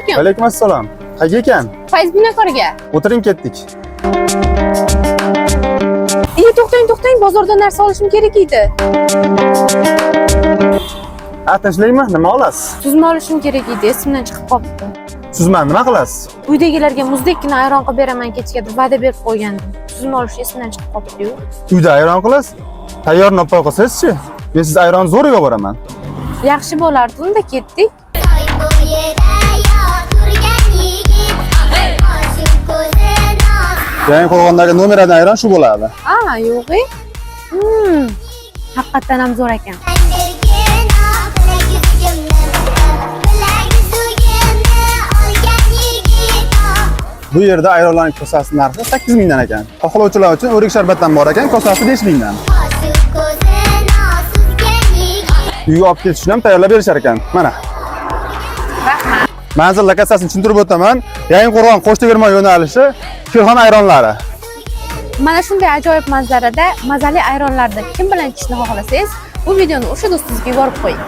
alaykum. Alaykum assalom. Qayerga ekan? Fayz Binokorga. O'tiring ketdik. To'xtang, bozordan narsa olishim kerak edi. Tashlaymi? Nima olasiz? Suzma olishim kerak edi, esimdan chiqib qolibdi. Suzmani nima qilasiz? Uydagilarga muzdekkina ayron qilib beraman kechga deb va'da berib qo'ygandim. Suzma olish esimdan chiqib qolibdi-yu. Uyda ayron qilasiz? Tayyorni olib qo'ysangiz-chi? Men siz ayron zo'r yeb boraman. Yaxshi bo'lardi, unda ketdik. Yangi qo'rg'ondagi nomeradan ayron shu bo'ladi. Yo'q-e. Haqiqatan ham zo'r ekan. Bu yerda ayronlarning kosasi narxi 8 mingdan ekan. Xohlovchilar uchun o'rik sharbatdan bor ekan, kosasi 5 mingdan. Uyga olib ketishni ham tayyorlab berishar ekan. Mana. Rahmat. Manzil lokatsiyasini tushuntirib o'taman. Yangi qo'rg'on Qo'shtegirmon yo'nalishi Kirxon ayronlari. Mana shunday ajoyib manzarada mazali ayronlarda kim bilan ichishni xohlasangiz, bu videoni o'sha do'stingizga yuborib qo'ying.